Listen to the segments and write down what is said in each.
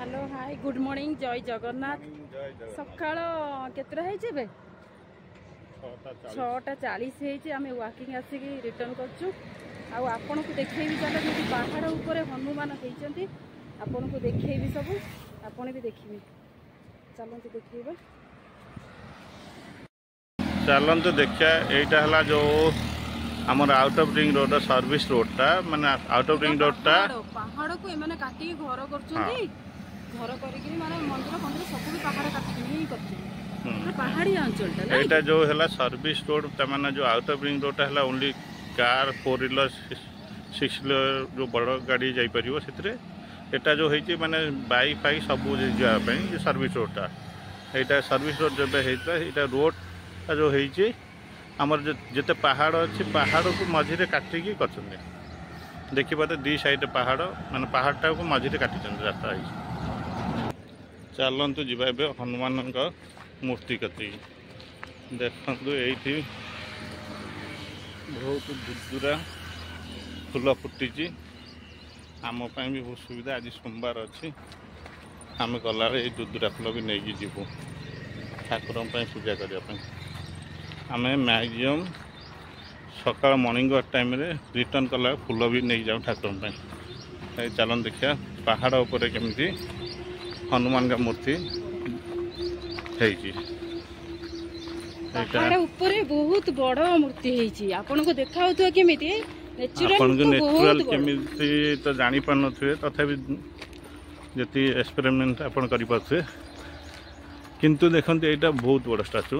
Hello hi good morning जय जगन्नाथ सकाळ केतरा है जेबे 6:40 आम वाकिंग आसिक रिटर्न करछु आपन को देखैबी चलो जो पहाड़ ऊपर हनुमान होती आपन को देखैबी सब आपन भी देखिबे चलते देखिबे चलते देखिया एटा हला जो हमर out of ring road service रोडटा माने आउट ऑफ रिंग रोडटा पहाड़ को एमाने काटी घर करछंती घर करिकरी माने मंदिर मंदिर सब भी पहाड़ काटी ही करछन पहाड़ी अंचलटा ना एटा जो हला सर्विस रोड त माने जो आउट ऑफ रिंग रोडटा हला ओनली कार 4 व्हीलर 6 व्हीलर जो बड़ गाड़ी जाई परिबो सेतरे एटा जो हेची माने बाइक फाई सब जा पई जो सर्विस रोडटा एटा सर्विस रोड जबे हेता एटा रोड जो हेची हमर जते पहाड़ अच्छे पहाड़ को मझे काटिकी कर देखिए दी साइड पहाड़ मान पहाड़टा को मझे काटी रास्ता चलतु जा हनुमान मूर्ति कति देखु ये बहुत दूरा फूल फुटी आमपाई भी बहुत सुविधा आज सोमवार अच्छी आम गला दूरा फूल भी नहीं जीवु ठाकुर पूजा करने आम मैक्सिमम सकाल मॉर्निंग वर्क टाइम रे रिटर्न कला फूल भी नहीं जाऊँ ठाकुर चलन देखिया पहाड़ ऊपर केमती हनुमान का मूर्ति पहाड़ ऊपर बहुत बड़ मूर्ति है आपन को देखा होतो केमिति नेचुरल केमिति तो जानी पार नथुए तथापि जति एक्सपेरिमेंट आपन करि पाथुए किंतु देखंत एटा बहुत बड़ स्टैचू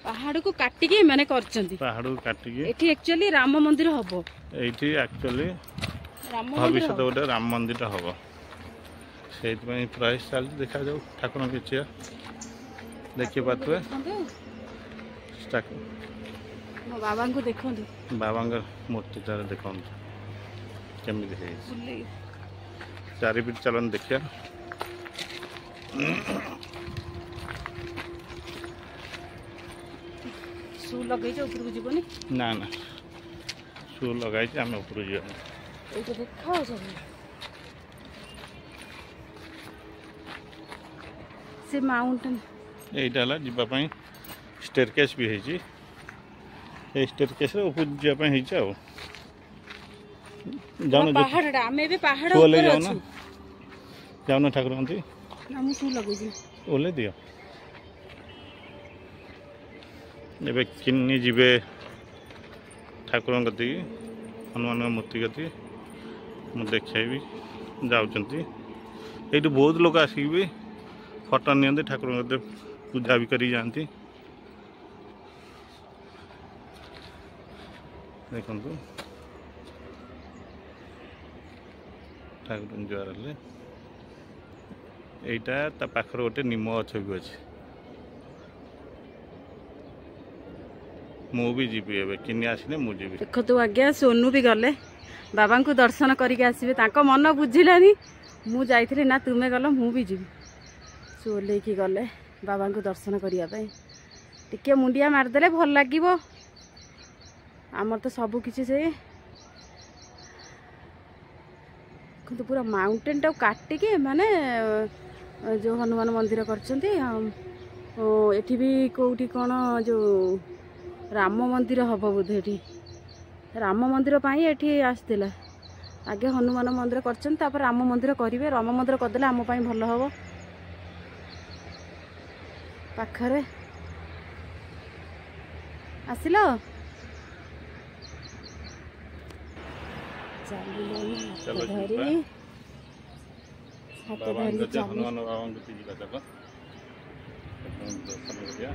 पहाड़ को काटिके माने करछंती पहाड़ को काटिके एठी एक्चुअली राम मंदिर हबो एठी एक्चुअली भविष्य गोटे राम मंदिर हबो सेत में प्राइस चल देखा जाऊ ठाकुर के चिया देखि पाथुए मो बाबा को देखंतु बाबा का मूर्ति तार देखंतु केमि देखे चारि पिट चलन देखिया शू लगे ऊपर को जीवनी ना ना शू लगाई आम ऊपर जीवन देखा से माउंटेन यहीटा जीवाई स्टेरकेस भी है स्टेरकेस ऊपर जावाई जाऊन पहाड़ आमे भी पहाड़ ऊपर जाऊना जाऊना ठाकुर ना मु शू लगे ओले दियो एबे किन्नी जीवे ठाकुर कति हनुमान मूर्ति कति मुझे देखी जाऊँगी ये बहुत लोग आसिक भी फटो नि ठाकुर पूजा भी करी जाती देखु ठाकुर जुआर हेले यहीटा पाखर गोटे निम गछ भी अच्छे मु भी जीवी एबे किन्नी आसिने मु जीवी देखो तू आज्ञा सोनू भी गले बाबा को दर्शन करके आसबे ताको मन बुझिलानी मु जाइथिले ना तुमे गलो मु भी जीवी सोले की गले बाबा को दर्शन करिया पे टिके मुंडिया मारदेले भल लागिवो आमर तो सब किछि से किंतु पूरा माउंटेन टा काटी के माने जो हनुमान मंदिर करछंती एठी भी कोठी कोन जो राम मंदिर हम बोधे एठी राम मंदिर पाई एठी आसतिला आगे हनुमान मंदिर करछन तापर राम मंदिर करिवे राम मंदिर करदेले आम पाई भल हबो पाखरे आसिलो चलो धरी हाथ धरी चली हनुमान बाबा को तीजिला चलो दर्शन करिया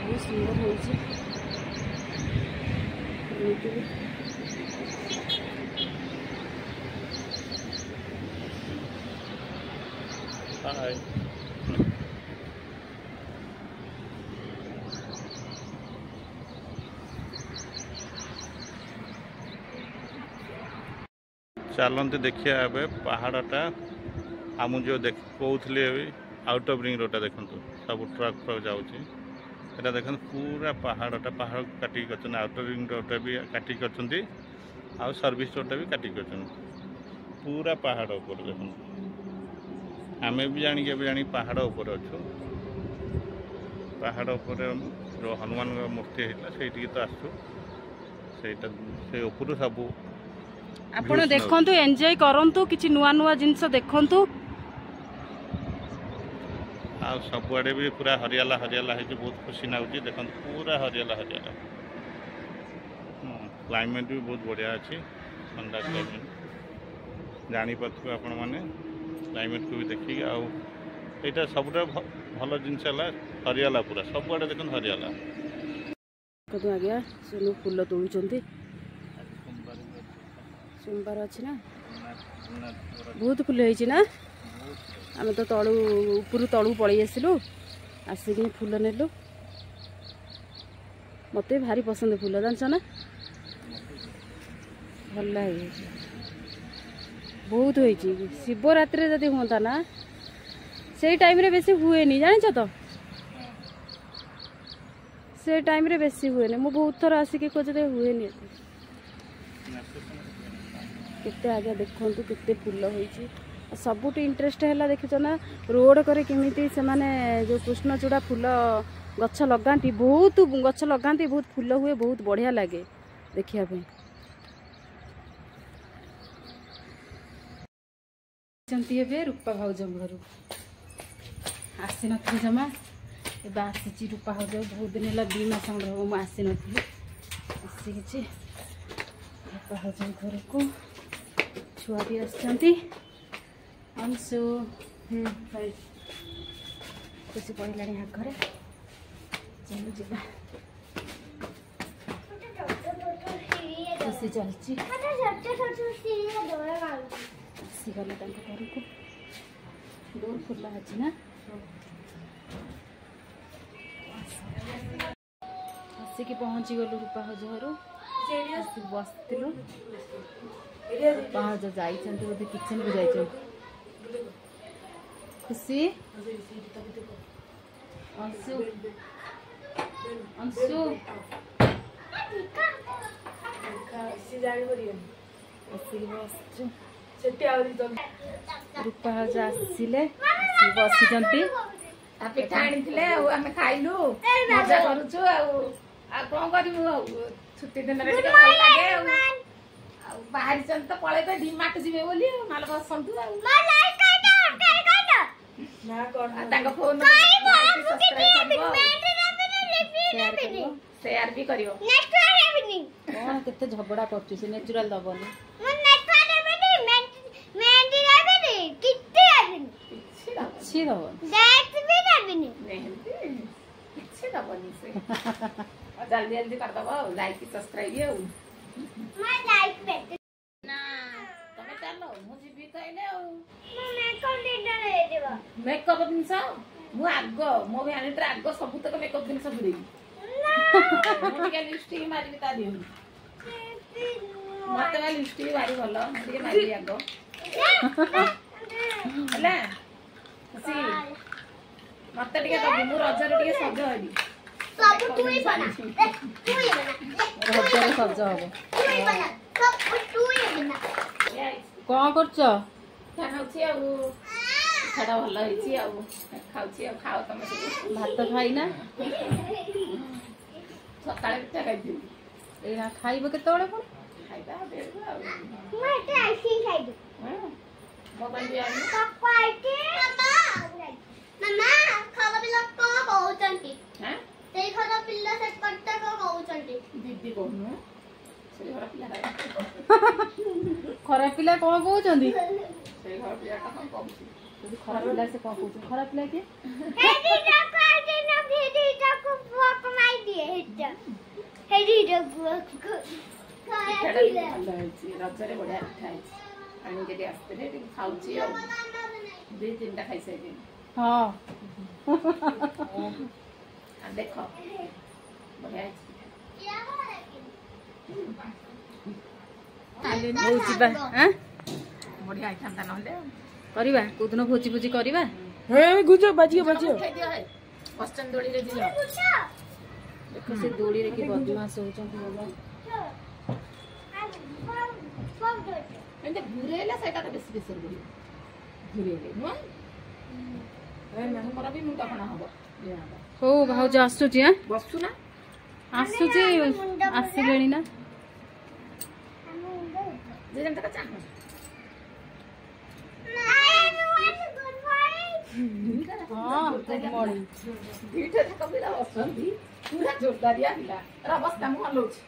बहुत सुंदर होइছে हाय चलते देखिए ए पहाड़टा आम जो कहते आउट ऑफ रिंग रोडा देखो सब ट्रक फ्रक जाऊँगी এটা দেখুন पूरा पहाड़टा पहाड़ काटिक कर आउटर रिंग रोडटा भी काटिक कर आउ सर्विस रोडटा भी काटिक कर पूरा पहाड़ ऊपर देखुन आम भी जानी पहाड़ ऊपर अच्छु पहाड़ ऊपर जो हनुमान मूर्ति होता से तो आसु से ऊपर सब आपण देखंतु एंजॉय करंतु किछि नुआ नुआ जिंस देखंतु आ सबआडे भी पूरा हरियाला हरियाला है बहुत खुशी नाउची देखंतु पूरा हरियाला हरियाला क्लाइमेट भी बहुत बढ़िया अच्छी ठंडा क्लाइमेट जानी पाथु आपण माने क्लाइमेट को भी देखिए आईटा सब भल जिनस हरियाला पूरा सबआडे देखते हरियाला कदू आ गया सुनु फूल तोड़ुचंती सोमवार अच्छी ना बहुत फूल होती ना आम तो तलू ऊपर तलू पलि आसलु आसिक फूल नेलु मत भारी पसंद फूल जानच ना भल लगे बहुत होती शिवरात्रि जदि हाँ ना से टाइम रे बेसी हुए नहीं जान तो से टाइम रे बेसी हुए नहीं बहुत थर आसिक खोजते हुए नहीं केते आगे देखु केते फूल होती सबुठ इंटरेस्ट है देखिच ना रोड करे केमिति से माने जो कृष्णचूड़ा फूल गछ लगाती बहुत गछ लगाती बहुत फूल हुए बहुत बढ़िया लगे देखिया पे रूपा भाउज घर आसी नी जमा ए आसी रूपा भाउज बहुत दिन है 2 मास हम मुझे आसी नी आसी रूपा भाउज घर को छुआ भी आसती अंशु खुशी पड़ा आगे चलो जा खुशी चलती आसीगले घर को दूर फुला अच्छी ना आसिक पहुँची गलु रूपा भाउज घर बसलु रूपा भाउज जाइए बोधे किचन को जाइए खुशी अंशु अंशु रूपा भाउज आसिले बसी पिठा आनी खाइलु मजा करुचु कौन करू छुट्टी दिन भल लगे बाहरी तो पलैबे डीमार्ट जीवे बोली माल बसंतु फोन शेयर भी करियो कौन केते झगड़ा करछु से नेचुरल दबनी अच्छी दबनी जल्दी जल्दी कर दबो लाइक सब्सक्राइब मेकअप जिनस आग मो भ्यानिटर आग सब तक मेकअप जिनस बुड़ेगी लिपस्टिक मारि ता दियो मत लिपस्टिक भारी भल मारि आग है मत मु रजर सज हेबी रजर सज हम कौन कर पिठाटा भल खाओ तुम भात खाईना सका पिठा खाई खाइब केतबेले पुणी दीदी कहूँ खराब पिला कौन कहते खराब पिला से कौन कहते खराब पिला किए रजरे बढ़िया पिठा आसते खाऊची 2-3टा खाई सारी हाँ देख बढ़िया बढ़िया था ना करवा कोदिन भोजी भोजी करवा पश्चिम दोड़ी ଦେଖ ସେ ଦୋଳିରେ କି ବଦମାସ ହଉଛନ୍ତି ବାବା। ଏମିତି ଘୁରେଇଲେ ସେଇଟା ତ ବେଶୀ ବେଶୀ ଘୁରିବ ଘୁରେଇଲେ ନୁହଁ ମୋର ବି ମୁଣ୍ଡ କଣା ହବ। ହଉ ଭାଉଜ ଆସୁଛି ଆଁ ବସୁ ନା ଆସୁଛି ଆସିଲେଣି ନା ଯେ ଯେମିତି ଚାହ ହଁ ଗୁଡ୍ ମର୍ଣ୍ଣିଂ। ଦୁଇଟା ଯାକ ପିଲା ବସନ୍ତି ପୁରା ଜୋରଦାରିଆ ପିଲା ଅବସ୍ଥା ମୁଁ ହଲଉଛି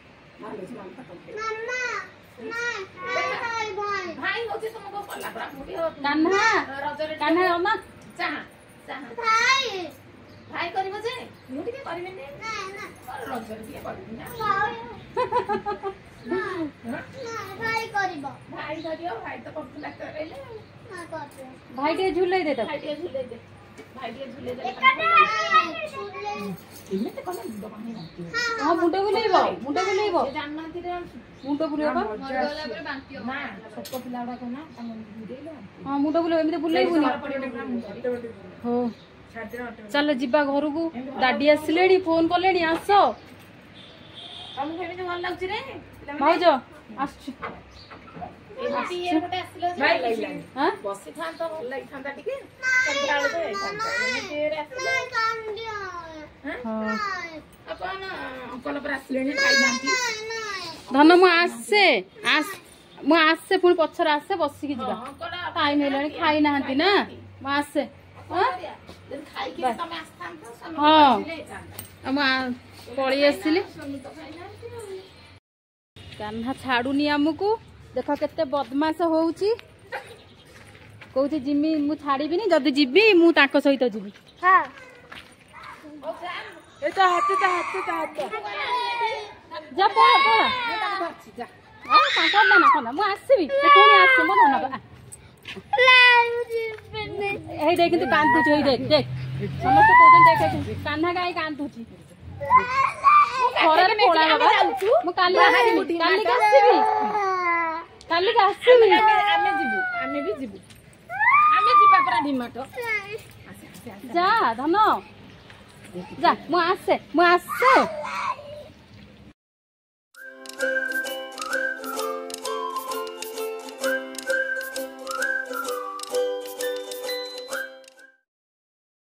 ଭାଇ ହଉଛି ତୁମକୁ କଲା ପରା ମୁଁ କାହ୍ନା ରଜରେ କାହ୍ନା ଅମା ଚାହା ଚାହା ଭାଇ କରିବ ଯେ ମୁଁ ଟିକେ କରିବିନି ରଜରେ ଟିକେ କରିବି ନା ଭାଇ କରିବ ଭାଇ କରିବ ଭାଇ ତ କରୁଥିଲା କହିଲେ ଭାଇ ଟିକେ ଝୁଲେଇ ଦେ ତାକୁ। ଭାଇ ଟିକେ ଝୁଲେଇ ଦେ ଭାଇ ଟିକେ ଝୁଲେଇ ଦେ ଏମିତି କଲେ ମୁଣ୍ଡ କଣ ହେଇଯାଉଛି ହଁ ମୁଣ୍ଡ ବୁଲେଇବ ମୁଣ୍ଡ ବୁଲେଇବ ଜାଣିନାହାନ୍ତି ରେ ମୁଣ୍ଡ ବୁଲେଇବ ନା ଛୋଟ ପିଲା ଗୁଡାକ ନା ତାଙ୍କ ବୁଲେଇଲେ ହଁ ମୁଣ୍ଡ ବୁଲେଇବ ଏମିତି ବୁଲେଇବୁନି। ହଉ ଚାଲ ଯିବା ଘରକୁ ଡାଡି ଆସିଲେଣି ଫୋନ କଲେଣି ଆସ। ତମକୁ ଏମିତି ଭଲ ଲାଗୁଛି ରେ ଭାଉଜ ଆସୁଛି ବସିଥାନ୍ତ ଭଲ ଲାଗିଥାନ୍ତା ଟିକେ ସନ୍ଧ୍ୟାବେଳକୁ ହେଇଥାନ୍ତା ଆପଣ ଅଙ୍କଲ ପରେ ଆସିଲେଣି ଖାଇନାହାନ୍ତି ଧନ ମୁଁ ଆସେ ପୁଣି ପଛରେ ଆସେ ବସିକି ଯିବା ଟାଇମ ହେଲାଣି ଖାଇନାହାନ୍ତି ନା ମୁଁ ଆସେ ହଁ ମୁଁ ପଳେଇ ଆସିଲି। କାହ୍ନା ଛାଡୁନି ଆମକୁ ଦେଖ କେତେ ବଦମାସ ହଉଛି କହୁଛି ଯିମି ମୁଁ ଛାଡିବିନି ଯଦି ଯିବି ମୁଁ ତାଙ୍କ ସହିତ ଯିବି। ଯା ପଳା ପଳା ମୁଁ ଆସିବି ପୁଣି ଆସିବି ମୋ ଧନ ଏଇ ଦେଖ କିନ୍ତୁ କାନ୍ଦୁଛି ଏଇ ଦେଖ ଦେଖ ସମସ୍ତେ କହୁଛନ୍ତି ଦେଖ କାହ୍ନା କାହିଁ କାନ୍ଦୁଛି ଖରାରେ ପଳା ବାବା ମୁଁ କାଲି ଆସିବି କାଲିକି ଆସିବି କାଲିକି ଆସିବି ଆମେ ବି ଯିବୁ ଆମେ ଯିବା ପରା ଡିମାଟ ଯା ଧନ ଯା ମୁଁ ଆସେ